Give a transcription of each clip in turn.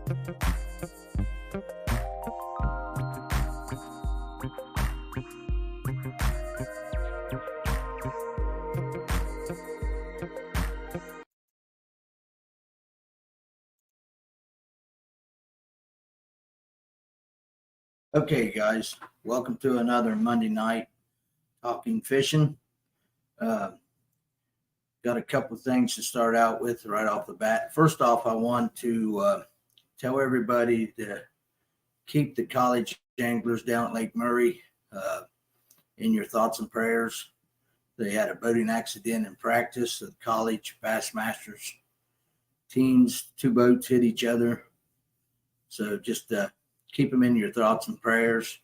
Okay, guys, welcome to another Monday night talking fishing. Got a couple things to start out with right off the bat. First off, I want to tell everybody to keep the college anglers down at Lake Murray in your thoughts and prayers. They had a boating accident in practice of the college Bassmasters teams. Two boats hit each other. So just keep them in your thoughts and prayers.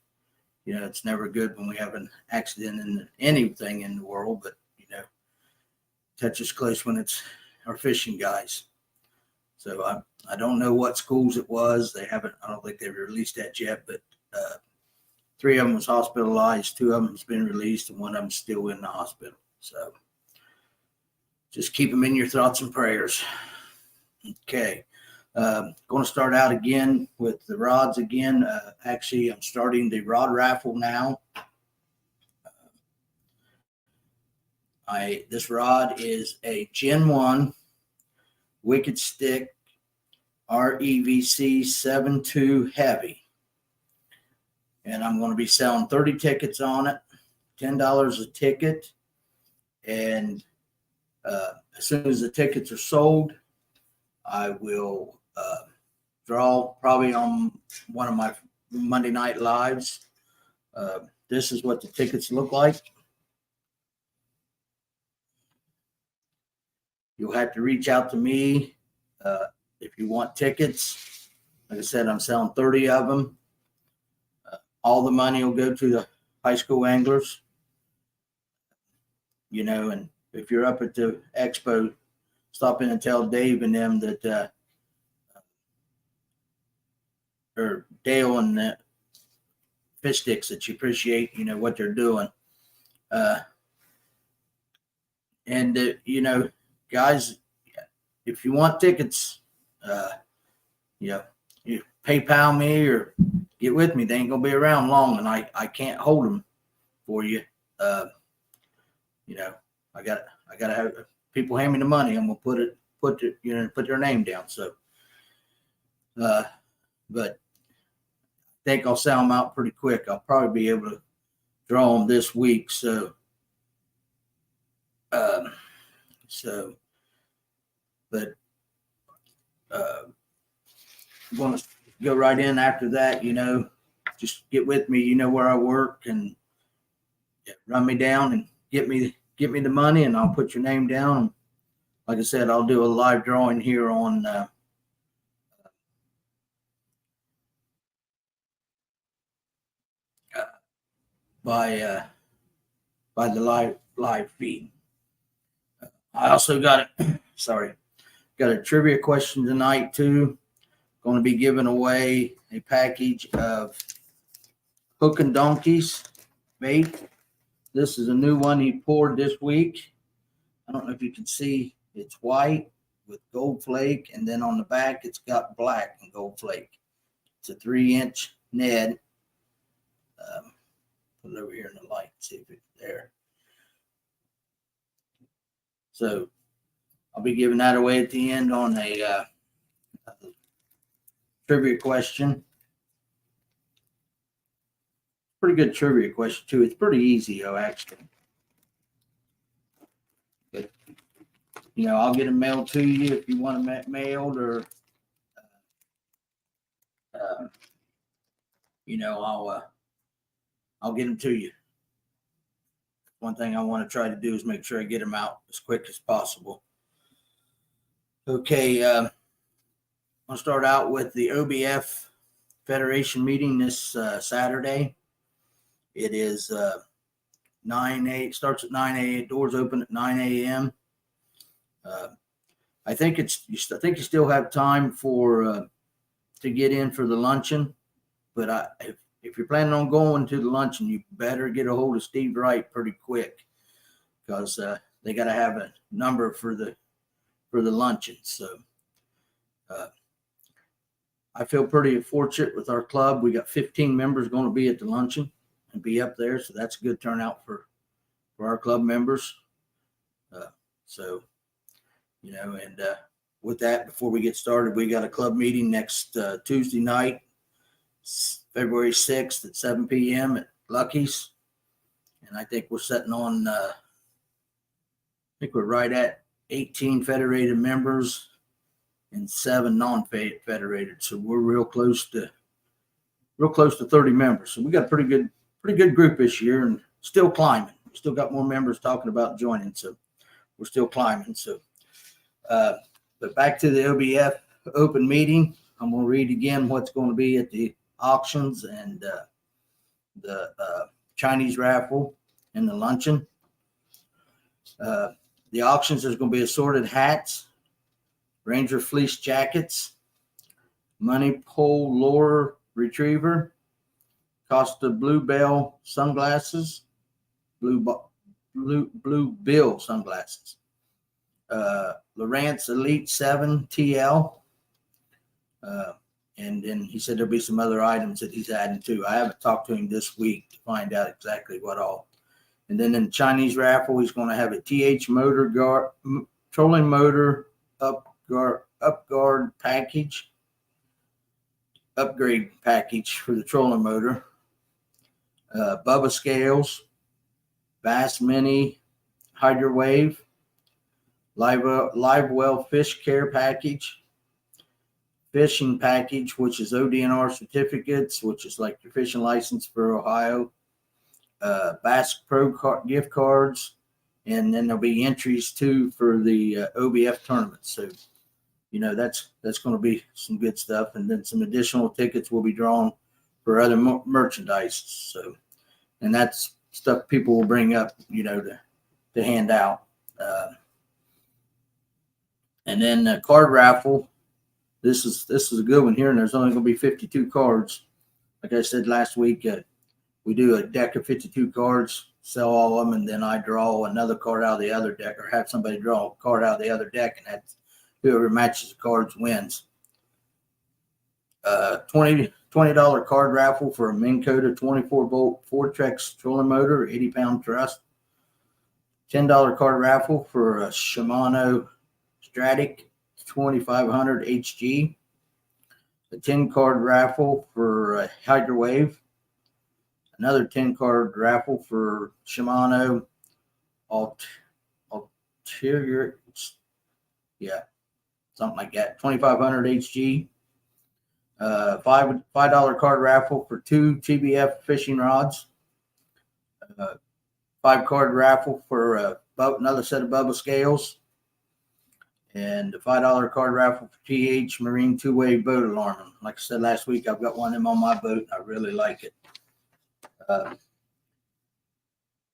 You know, it's never good when we have an accident in anything in the world, but, you know, touch us close when it's our fishing guys. So I don't know what schools it was. I don't think they've released that yet, but three of them was hospitalized. Two of them has been released and one of them still in the hospital. So just keep them in your thoughts and prayers. Okay. Going to start out again with the rods again. Actually, I'm starting the rod raffle now. This rod is a Gen 1 Wicked Stick REVC 7.2 heavy. And I'm going to be selling 30 tickets on it, $10 a ticket. And as soon as the tickets are sold, I will draw probably on one of my Monday night lives. This is what the tickets look like. You'll have to reach out to me if you want tickets. Like I said, I'm selling 30 of them. All the money will go to the high school anglers. You know, and if you're up at the expo, stop in and tell Dave and them that, or Dale and the Fish Sticks, that you appreciate, you know, what they're doing. You know, guys, if you want tickets, you know, you PayPal me or get with me. They ain't gonna be around long, and I can't hold them for you. You know, I gotta have people hand me the money. I'm gonna put their name down. So, but I think I'll sell them out pretty quick. I'll probably be able to draw them this week. So, but I'm going to go right in after that. You know, just get with me. You know where I work, and run me down and get me the money, and I'll put your name down. Like I said, I'll do a live drawing here on by the live feed. I also got a trivia question tonight too. Going to be giving away a package of Hook and Donkeys bait. This is a new one he poured this week. I don't know if you can see, it's white with gold flake, and then on the back it's got black and gold flake. It's a 3-inch Ned. Put it over here in the light, see if it's there. So I'll be giving that away at the end on a trivia question. Pretty good trivia question too. It's pretty easy though, actually. But you know, I'll get them mailed to you if you want them mailed, or you know, I'll get them to you. One thing I want to try to do is make sure I get them out as quick as possible. Okay, I'll start out with the OBF Federation meeting this Saturday. It is 9 a.m. Starts at 9 a.m. Doors open at 9 a.m. I think you still have time for to get in for the luncheon, but if you're planning on going to the luncheon, you better get a hold of Steve Wright pretty quick, because they got to have a number for the luncheon. So I feel pretty fortunate with our club. We got 15 members going to be at the luncheon and be up there. So that's a good turnout for our club members. So, and with that, before we get started, we got a club meeting next Tuesday night, February 6th at 7 p.m. at Lucky's. And I think we're sitting on, I think we're right at 18 federated members and 7 non-federated. So we're real close to 30 members. So we got a pretty good group this year, and still climbing. We still got more members talking about joining. So we're still climbing. So, but back to the OBF open meeting. I'm going to read again what's going to be at the auctions and the Chinese raffle and the luncheon. The auctions, there's going to be assorted hats, Ranger fleece jackets, money pole lure retriever, Costa Bluebell sunglasses, blue bill sunglasses, Lowrance Elite 7 TL, and then he said there'll be some other items that he's adding too. I haven't talked to him this week to find out exactly what all. And then in the Chinese raffle, he's going to have a TH motor guard, trolling motor upgrade package for the trolling motor, Bubba scales, Bass Mini Hydro Wave, Live Well Fish Care Package, Fishing Package, which is ODNR certificates, which is like your fishing license for Ohio, Bass Pro gift cards, and then there'll be entries too for the OBF tournament. So, that's going to be some good stuff, and then some additional tickets will be drawn for other merchandise. So, and that's stuff people will bring up, to hand out. And then the card raffle. This is a good one here, and there's only going to be 52 cards. Like I said last week, we do a deck of 52 cards, sell all of them, and then I draw another card out of the other deck, or have somebody draw a card out of the other deck, and that's whoever matches the cards wins. $20 card raffle for a Minn Kota 24-volt Fortrex trolling motor, 80-pound thrust. $10 card raffle for a Shimano Stratic 2500 HG. A 10-card raffle for a Hydro Wave. Another 10-card raffle for Shimano Ulterior, something like that, 2500 HG. $5 card raffle for 2 TBF fishing rods. 5-card raffle for another set of Bubba scales. And a $5 card raffle for TH Marine 2-way boat alarm. Like I said last week, I've got one of them on my boat, and I really like it. And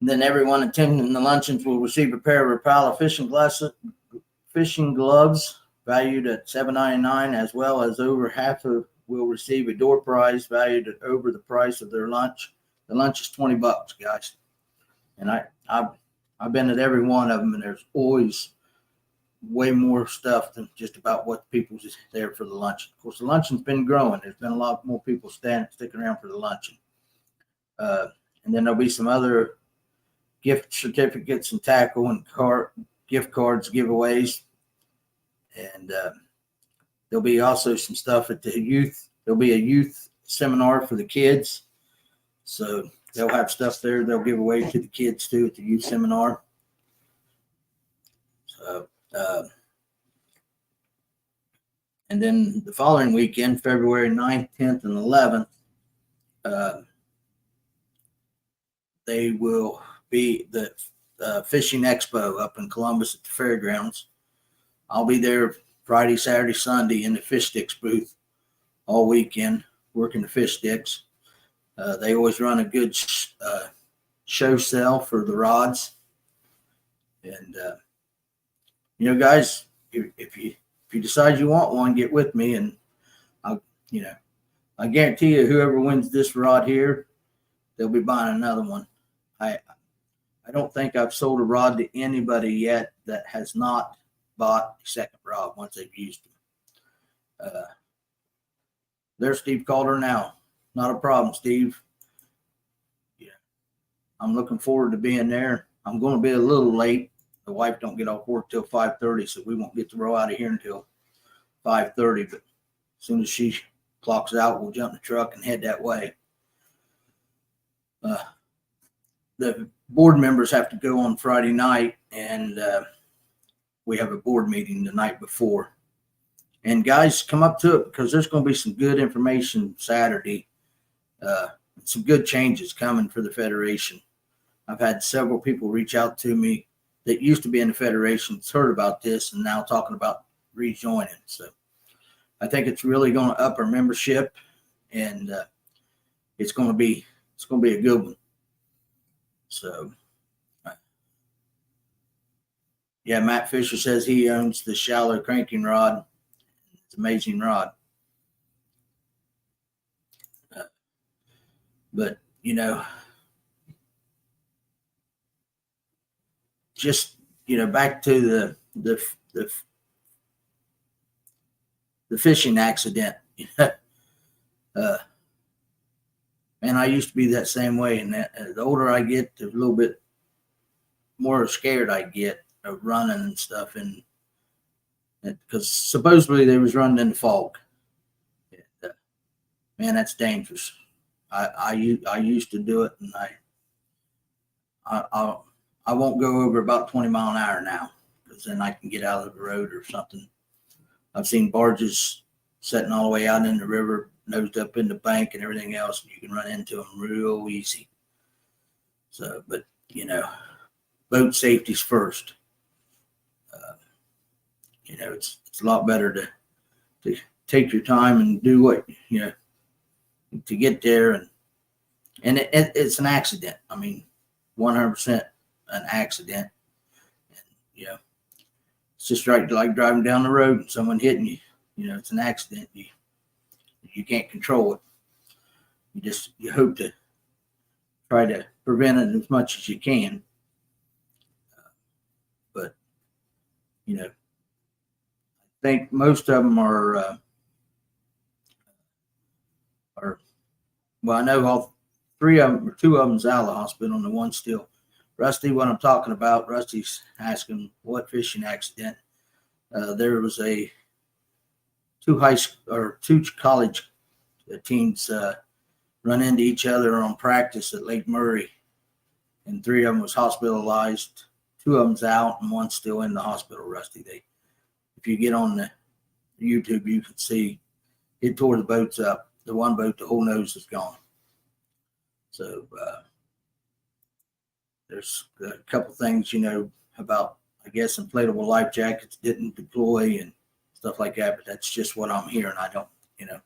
then everyone attending the luncheons will receive a pair of Rapala fishing gloves valued at $7.99, as well as over half will receive a door prize valued at over the price of their lunch. The lunch is $20, guys. And I've been at every one of them, and there's always way more stuff than just about what people's is there for the luncheon. Of course, the luncheon's been growing. There's been a lot more people sticking around for the luncheon. And then there'll be some other gift certificates and tackle and gift cards giveaways. And there'll be also some stuff at the youth. There'll be a youth seminar for the kids. So they'll have stuff there they'll give away to the kids too at the youth seminar. So, and then the following weekend, February 9th, 10th, and 11th, they will be the Fishing Expo up in Columbus at the fairgrounds. I'll be there Friday, Saturday, Sunday in the fish sticks booth all weekend working the fish sticks. They always run a good show sale for the rods. And, guys, if you decide you want one, get with me, and I guarantee you whoever wins this rod here, they'll be buying another one. I don't think I've sold a rod to anybody yet that has not bought a second rod once they've used them. There's Steve Calder now. Not a problem, Steve. Yeah, I'm looking forward to being there. I'm going to be a little late. The wife don't get off work till 5:30, so we won't get to row out of here until 5:30. But as soon as she clocks out, we'll jump in the truck and head that way. The board members have to go on Friday night, and we have a board meeting the night before. And guys, come up to it because there's going to be some good information Saturday. Some good changes coming for the Federation. I've had several people reach out to me that used to be in the Federation, heard about this, and now talking about rejoining. So I think it's really going to up our membership, and it's going to be a good one. So, yeah, Matt Fisher says he owns the shallow cranking rod. It's an amazing rod. But, you know, just, you know, back to the fishing accident. And I used to be that same way. And the older I get, the little bit more scared I get of running and stuff. And because supposedly they was running in the fog. Man, that's dangerous. I used to do it, and I won't go over about 20 mile an hour now, because then I can get out of the road or something. I've seen barges setting all the way out in the river, nosed up in the bank and everything else, and you can run into them real easy. So, but you know, boat safety's first. You know, it's a lot better to take your time and do what, you know, to get there, and it's an accident. I mean, 100% an accident. And, you know, it's just like driving down the road and someone hitting you. You know, it's an accident. You can't control it. You hope to try to prevent it as much as you can. But, you know, I think most of them are well, I know all three of them, or two of them's out of the hospital, and the one still. Rusty, what I'm talking about, Rusty's asking what fishing accident. There was two college teams run into each other on practice at Lake Murray, and three of them was hospitalized. Two of them's out, and one's still in the hospital. Rusty, if you get on the YouTube, you can see it tore the boats up. The one boat, the whole nose is gone. So there's a couple things, you know, about, I guess, inflatable life jackets didn't deploy and stuff like that, but that's just what I'm hearing. I don't, you know,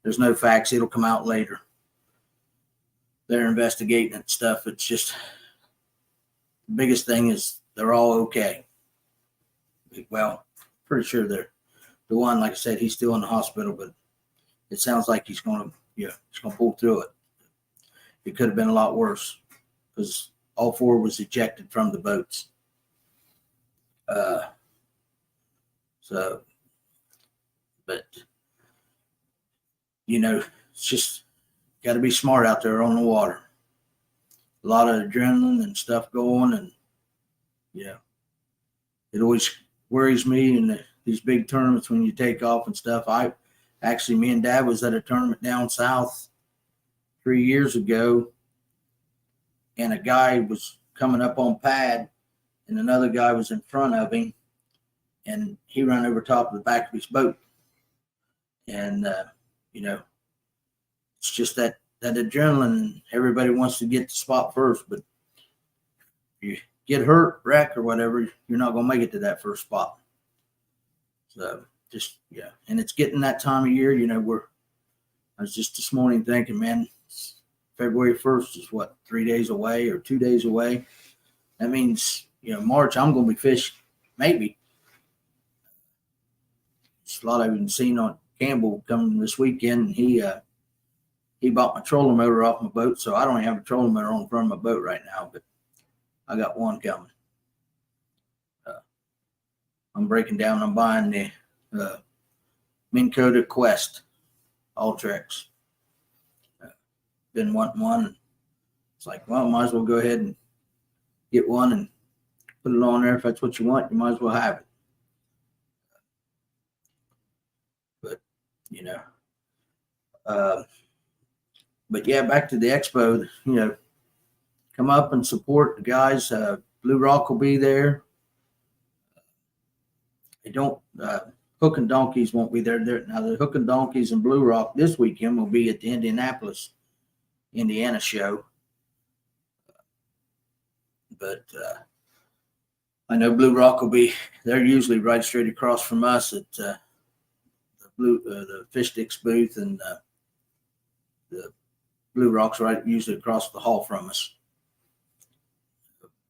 there's no facts. It'll come out later. They're investigating and stuff. It's just, the biggest thing is they're all okay. Well, pretty sure the one, like I said, he's still in the hospital, but it sounds like he's going to pull through it. It could have been a lot worse because all four was ejected from the boats. But you know, it's just got to be smart out there on the water. A lot of adrenaline and stuff going, and yeah, it always worries me in these big tournaments when you take off and stuff. Me and Dad was at a tournament down south 3 years ago, and a guy was coming up on pad, and another guy was in front of him, and he ran over top of the back of his boat. And you know, it's just that adrenaline, and everybody wants to get the spot first, but if you get hurt, wreck, or whatever, you're not going to make it to that first spot. So just, yeah. And it's getting that time of year, you know, I was just this morning thinking, man, February 1st is what, 3 days away or 2 days away. That means, you know, March, I'm going to be fishing, maybe. It's a lot I've been seeing on Campbell coming this weekend. He bought my trolling motor off my boat, so I don't even have a trolling motor on front of my boat right now, but I got one coming. I'm breaking down. I'm buying the Minn Kota Quest. Ultrex. Been wanting one. It's like, well, might as well go ahead and get one and put it on there. If that's what you want, you might as well have it. But, you know, but yeah, back to the expo, you know, come up and support the guys. Blue Rock will be there. They don't, Hook and Donkeys won't be there. Now, the Hook and Donkeys and Blue Rock this weekend will be at the Indianapolis, Indiana show. But I know Blue Rock will be, they're usually right straight across from us at the Fish Sticks booth, and the Blue Rock's right usually across the hall from us.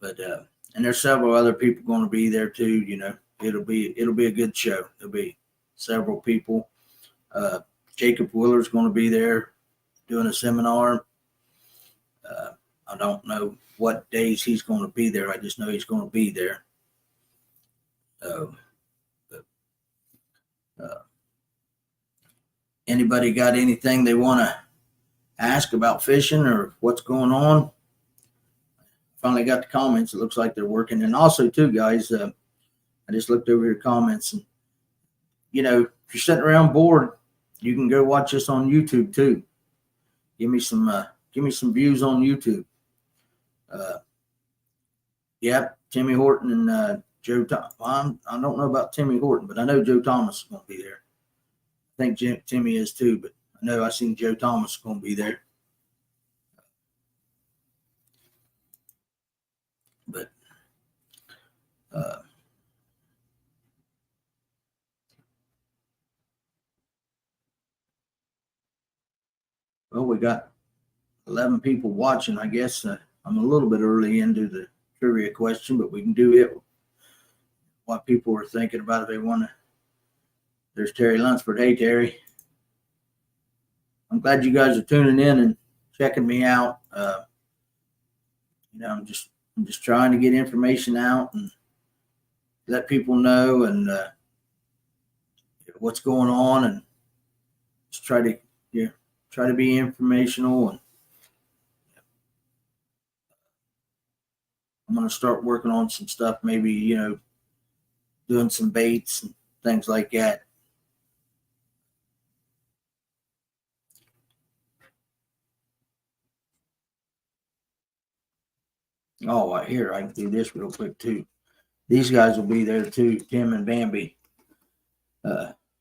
But and there's several other people going to be there too. You know, it'll be a good show. There'll be several people. Jacob Willer's going to be there doing a seminar. I don't know what days he's going to be there. I just know he's going to be there. Anybody got anything they want to ask about fishing or what's going on? Finally got the comments. It looks like they're working. And also too, guys, I just looked over your comments, and you know, if you're sitting around bored, you can go watch us on YouTube too. Give me some views on YouTube. Yep, Timmy Horton and Joe Thomas. Well, I don't know about Timmy Horton, but I know Joe Thomas is going to be there. I think Timmy is too, but I know I seen Joe Thomas going to be there. But well, we got 11 people watching. I guess I'm a little bit early into the trivia question, but we can do it. What people are thinking about if they want to. There's Terry Lunsford. Hey, Terry. I'm glad you guys are tuning in and checking me out. You know, I'm just trying to get information out and let people know and what's going on, and just try to be informational. And I'm going to start working on some stuff, maybe, you know, doing some baits and things like that. Oh, here, I can do this real quick too. These guys will be there too, Tim and Bambi.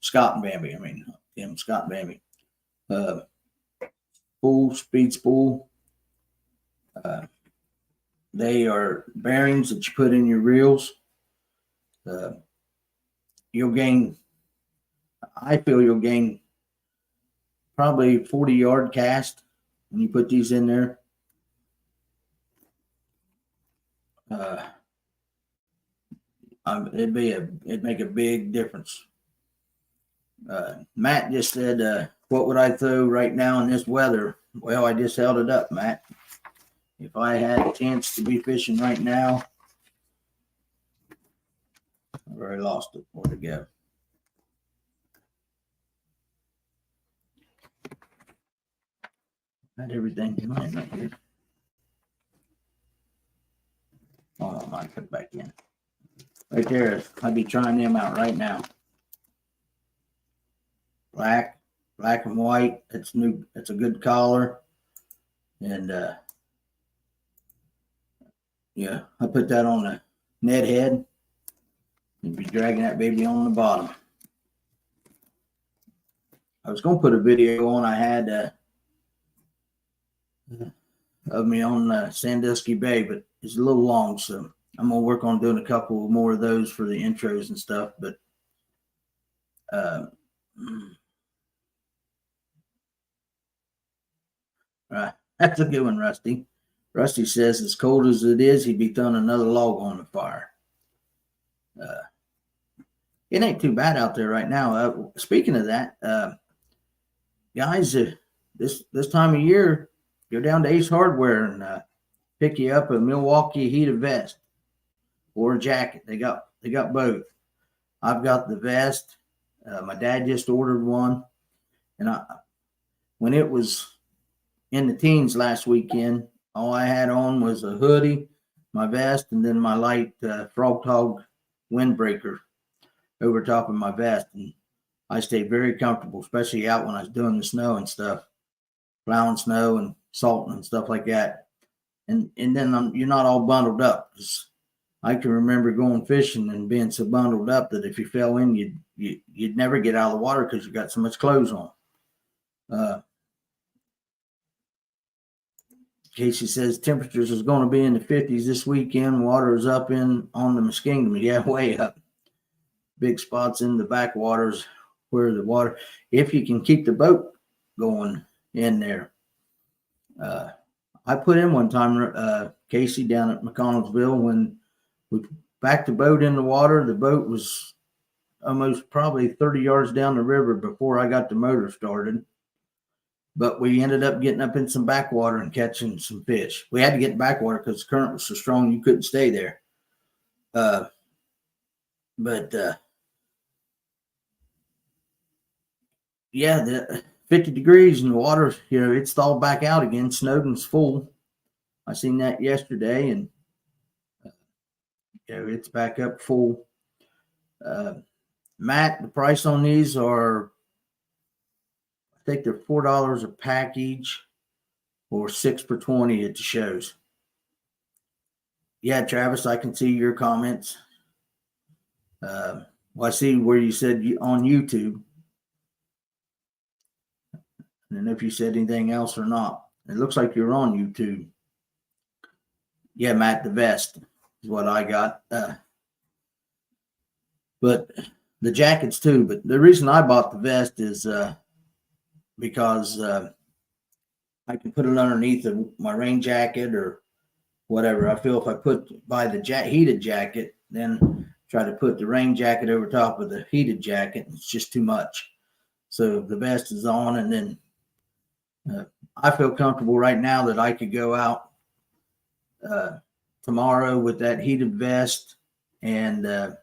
Scott and Bambi, Tim, Scott and Bambi. Speed spool. They are bearings that you put in your reels. You'll gain, I feel you'll gain probably 40-yard cast when you put these in there. It'd make a big difference. Matt just said, what would I throw right now in this weather? Well, I just held it up, Matt. If I had a chance to be fishing right now, I've already lost it. Where'd it go? Had everything in line right here. Oh, I might put it back in. Right there, I'd be trying them out right now. Black and white. It's new. It's a good collar. And yeah, I put that on the net head. You'd be dragging that baby on the bottom. I was going to put a video on I had of me on Sandusky Bay, but it's a little long, so I'm going to work on doing a couple more of those for the intros and stuff. But right, that's a good one, Rusty. Rusty says, as cold as it is, he'd be throwing another log on the fire. It ain't too bad out there right now. Speaking of that, guys, this time of year, go down to Ace Hardware and pick you up a Milwaukee heated vest or a jacket. They got both. I've got the vest. My dad just ordered one, and when it was in the teens last weekend, all I had on was a hoodie, my vest, and then my light Frog Tog windbreaker over top of my vest. And I stayed very comfortable, especially out when I was doing the snow and stuff, plowing snow and salting and stuff like that. And then you're not all bundled up. I can remember going fishing and being so bundled up that if you fell in, you'd never get out of the water because you got so much clothes on. Casey says temperatures is going to be in the 50s this weekend. Water is up on the Muskingum. Yeah, way up. Big spots in the backwaters where the water, if you can keep the boat going in there. I put in one time, Casey, down at McConnellsville, when we backed the boat in the water. The boat was almost probably 30 yards down the river before I got the motor started. But we ended up getting up in some backwater and catching some fish. We had to get in backwater because the current was so strong you couldn't stay there. Yeah, the 50 degrees and the water, it's thawed back out again. Snowden's full. I seen that yesterday, and it's back up full. Matt, the price on these are, I think they're $4 a package or $6 for 20 at the shows. Yeah, Travis, I can see your comments. Well, I see where you said on YouTube. I don't know if you said anything else or not. It looks like you're on YouTube. Yeah, Matt, the vest is what I got. But the jackets too. But the reason I bought the vest is because I can put it underneath my rain jacket or whatever. I feel if I buy the heated jacket, then try to put the rain jacket over top of the heated jacket, it's just too much. So the vest is on, and then I feel comfortable right now that I could go out tomorrow with that heated vest and a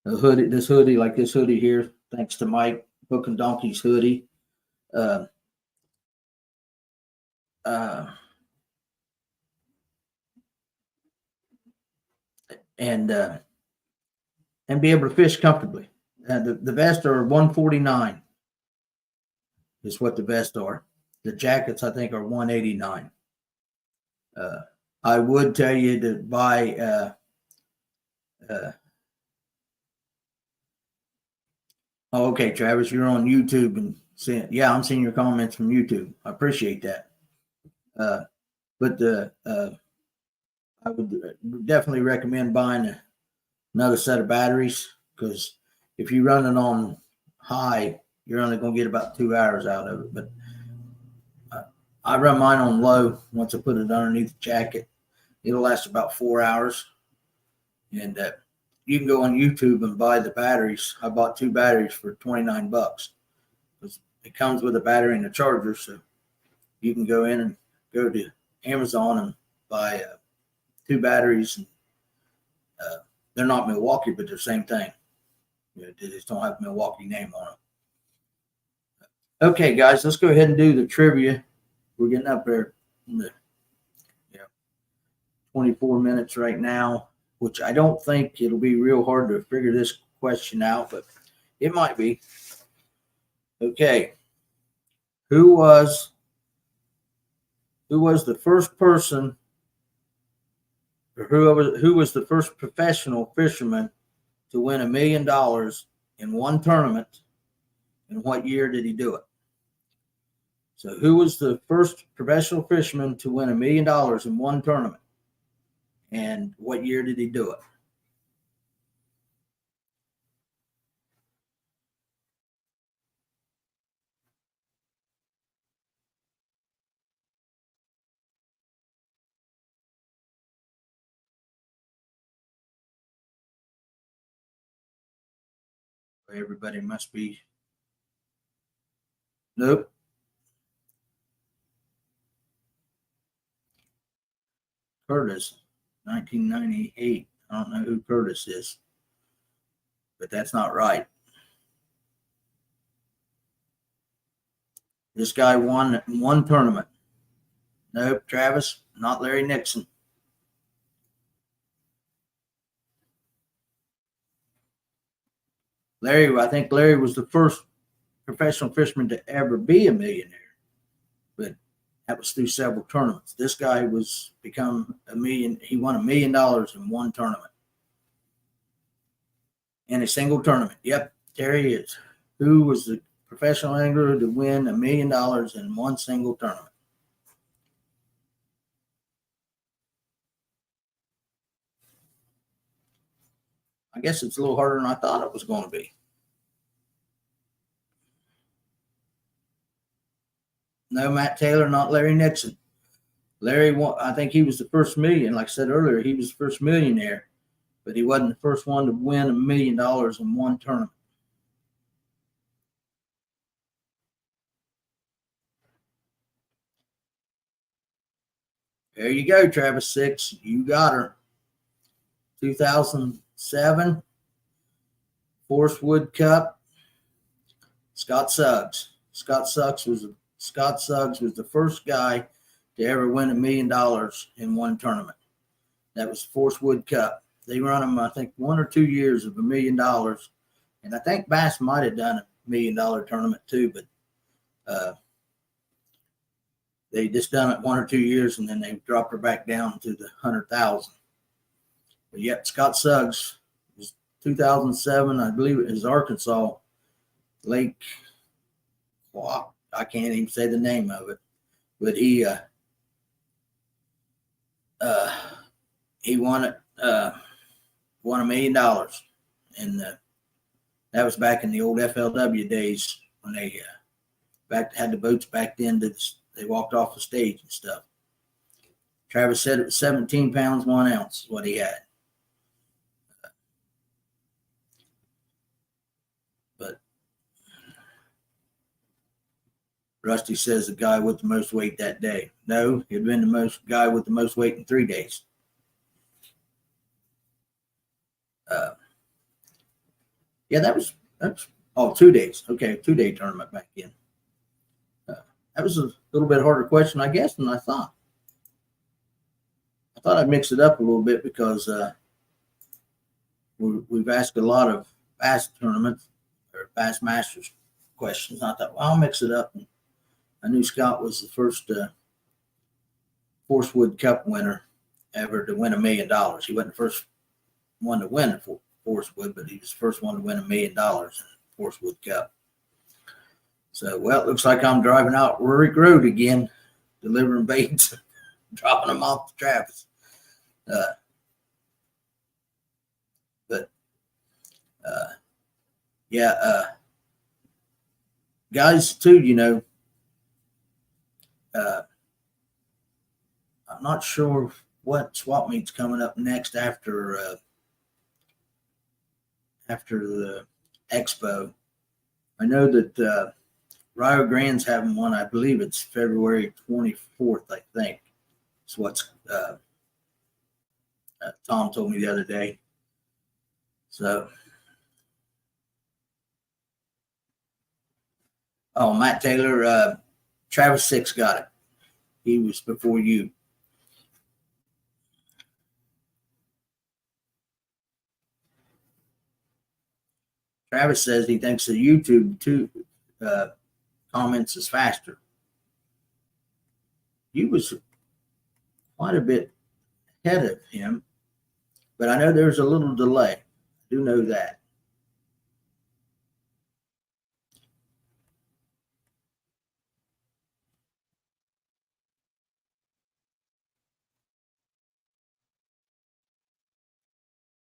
hoodie. This hoodie here, thanks to Mike Hook and Donkey's hoodie. And be able to fish comfortably. The vests are $149 is what the vests are. The jackets, I think, are $189. I would tell you to buy okay, Travis, you're on YouTube and I'm seeing your comments from YouTube. I appreciate that. But I would definitely recommend buying another set of batteries, because if you run it on high, you're only going to get about 2 hours out of it. But I run mine on low. Once I put it underneath the jacket, it'll last about 4 hours. And you can go on YouTube and buy the batteries. I bought 2 batteries for $29. It comes with a battery and a charger, so you can go in and go to Amazon and buy 2 batteries. And they're not Milwaukee, but they're the same thing. They just don't have Milwaukee name on them. Okay, guys, let's go ahead and do the trivia. We're getting up there in the 24 minutes right now, which I don't think it'll be real hard to figure this question out, but it might be. Okay. Who was the first person, or who was the first professional fisherman to win $1 million in one tournament, and what year did he do it? So who was the first professional fisherman to win $1 million in one tournament, and what year did he do it? Everybody must be. Nope. Curtis, 1998. I don't know who Curtis is, but that's not right. This guy won one tournament. Nope, Travis, not Larry Nixon. I think Larry was the first professional fisherman to ever be a millionaire, but that was through several tournaments. This guy was become a million. He won $1 million in one tournament, in a single tournament. Yep, Terry is. Who was the professional angler to win $1 million in one single tournament? I guess it's a little harder than I thought it was going to be. No, Matt Taylor, not Larry Nixon. Larry, I think he was the first million. Like I said earlier, he was the first millionaire, but he wasn't the first one to win $1 million in one tournament. There you go, Travis Six. You got her. 2007 Forrest Wood Cup. Scott Suggs. Scott Suggs was the first guy to ever win $1 million in one tournament. That was Forrest Wood Cup. They run them, I think, 1 or 2 years of $1 million, and I think Bass might have done a $1 million tournament too, but they just done it 1 or 2 years, and then they dropped her back down to the 100,000. But yep, Scott Suggs was 2007, I believe it was Arkansas Lake. Well, I can't even say the name of it, but he won it, won $1 million, and that was back in the old FLW days when they had the boats backed into. They walked off the stage and stuff. Travis said it was 17 pounds 1 ounce, what he had. But Rusty says the guy with the most weight that day. No, he'd been the guy with the most weight in 3 days. Yeah, that's 2 days. Okay, 2-day tournament back in. That was a little bit harder question, I guess, than I thought. I thought I'd mix it up a little bit because we've asked a lot of Bass tournaments or Bass Masters questions. I thought, well, I'll mix it up. And I knew Scott was the first Forrest Wood Cup winner ever to win $1 million. He wasn't the first one to win the Forrest Wood, but he was the first one to win $1 million in the Forrest Wood Cup. So, well, it looks like I'm driving out Rurik Road again, delivering baits, dropping them off to Travis. Guys, too, I'm not sure what swap meet's coming up next after the expo. I know that Rio Grande's having one. I believe it's February 24th, I think. It's what's Tom told me the other day. So, Matt Taylor, Travis Six got it. He was before you. Travis says he thinks the YouTube comments is faster. You was quite a bit ahead of him, but I know there's a little delay. I do know that.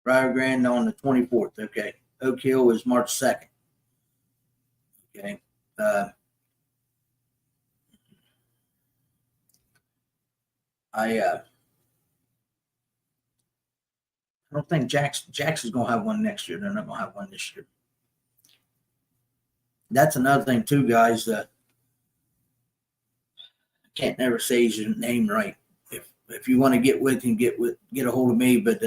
Rio Grande on the 24th. Okay. Oak Hill is March 2nd. Okay. I don't think Jackson's going to have one next year. They're not going to have one this year. That's another thing too, guys. I can't never say his name right. If you want to get with him, get a hold of me. But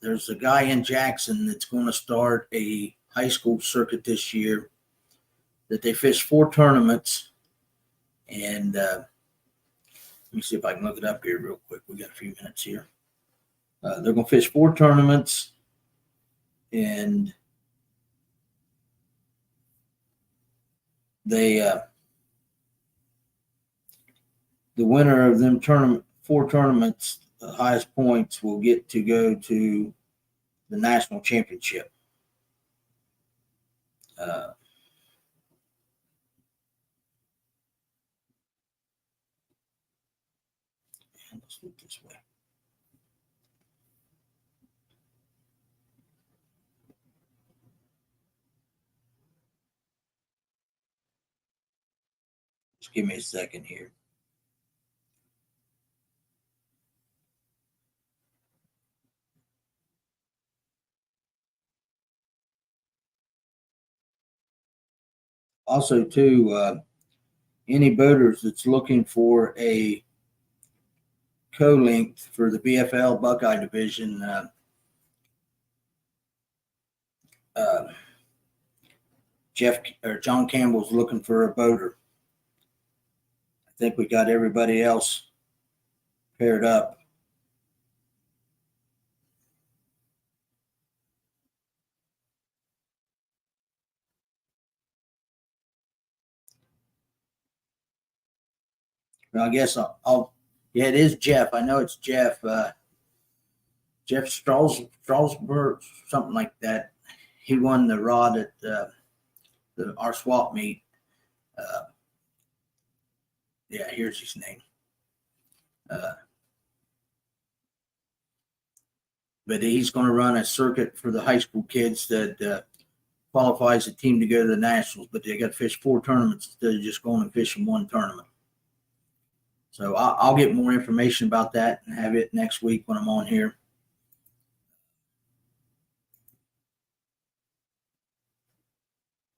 there's a guy in Jackson that's going to start a high school circuit this year that they fish 4 tournaments And let me see if I can look it up here real quick. We got a few minutes here. They're going to fish 4 tournaments, and they the winner of them 4 tournaments, the highest points, will get to go to the national championship. Let's look this way. Just give me a second here. Also, too, any boaters that's looking for a co-length for the BFL Buckeye division, John Campbell's looking for a boater. I think we got everybody else paired up. Well, I guess yeah, it is Jeff. I know it's Jeff. Jeff Strasburg, something like that. He won the rod at our swap meet. Yeah, here's his name. But he's going to run a circuit for the high school kids that qualifies a team to go to the nationals. But they got to fish 4 tournaments instead of just going and fishing 1 tournament. So I'll get more information about that and have it next week when I'm on here.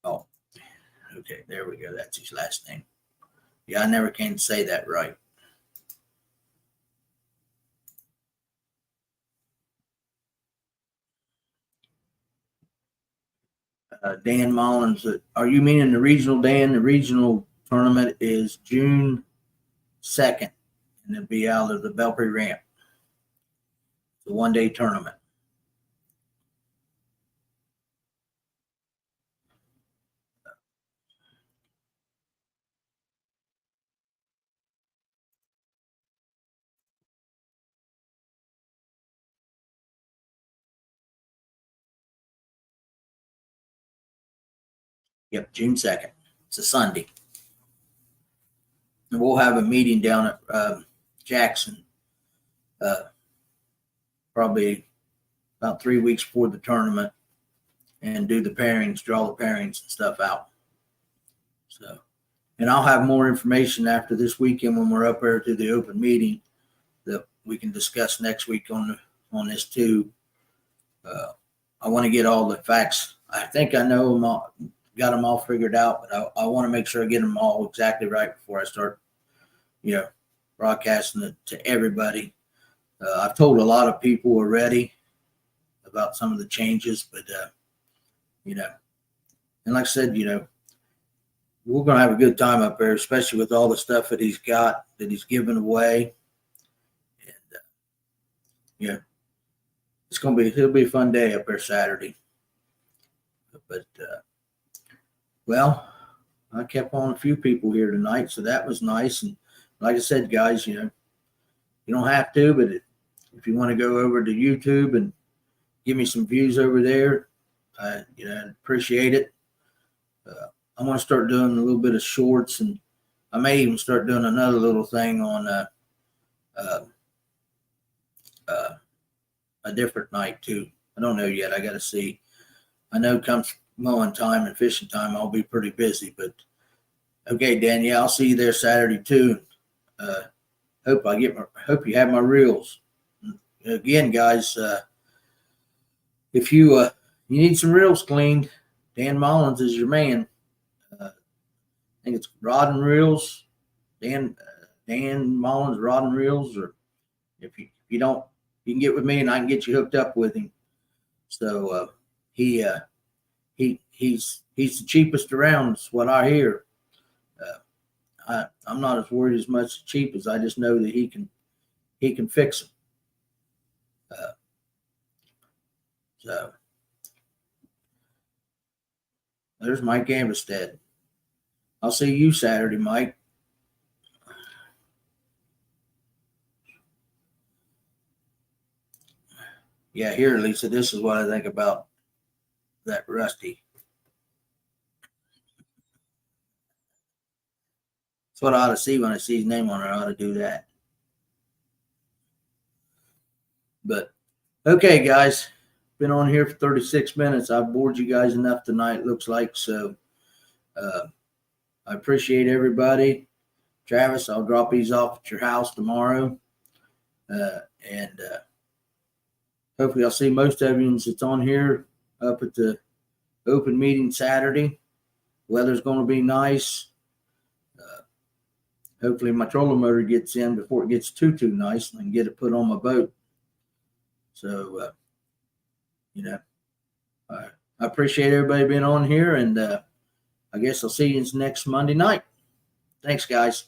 Oh, okay, there we go. That's his last name. Yeah, I never can say that right. Dan Mullins. Are you meaning the regional, Dan? The regional tournament is June 2nd, and it'll be out of the Belpre Ramp. It's a 1-day tournament. Yep, June 2nd. It's a Sunday. And we'll have a meeting down at Jackson probably about 3 weeks before the tournament and do the pairings, draw the pairings and stuff out. So, and I'll have more information after this weekend when we're up there to the open meeting that we can discuss next week on this too. I want to get all the facts. I think I know them all, got them all figured out, but I want to make sure I get them all exactly right before I start, broadcasting it to everybody. I've told a lot of people already about some of the changes, but and like I said, we're going to have a good time up there, especially with all the stuff that he's got, that he's given away. And, it'll be a fun day up there Saturday. But, well, I kept on a few people here tonight, so that was nice. And like I said, guys, you don't have to, but if you want to go over to YouTube and give me some views over there, I appreciate it. I want to start doing a little bit of shorts, and I may even start doing another little thing on a different night too. I don't know yet. I got to see. I know comes mowing time and fishing time, I'll be pretty busy. But okay, Dan, yeah, I'll see you there Saturday too. Hope you have my reels. Again, guys, if you need some reels cleaned, Dan Mullins is your man. I think it's Rod and Reels, Dan Mullins, Rod and Reels, or if you don't, you can get with me and I can get you hooked up with him. So he's the cheapest around, is what I hear. I'm not as worried as much cheap as I just know that he can fix them. So there's Mike Amistad. I'll see you Saturday, Mike. Yeah, here, Lisa, this is what I think about that Rusty. That's what I ought to see when I see his name on it. I ought to do that. But okay, guys, been on here for 36 minutes. I've bored you guys enough tonight, looks like. So I appreciate everybody. Travis, I'll drop these off at your house tomorrow. And hopefully I'll see most of you that's on here up at the open meeting Saturday. Weather's going to be nice. Hopefully my trolling motor gets in before it gets too nice and I can get it put on my boat. So, I appreciate everybody being on here, and I guess I'll see you next Monday night. Thanks, guys.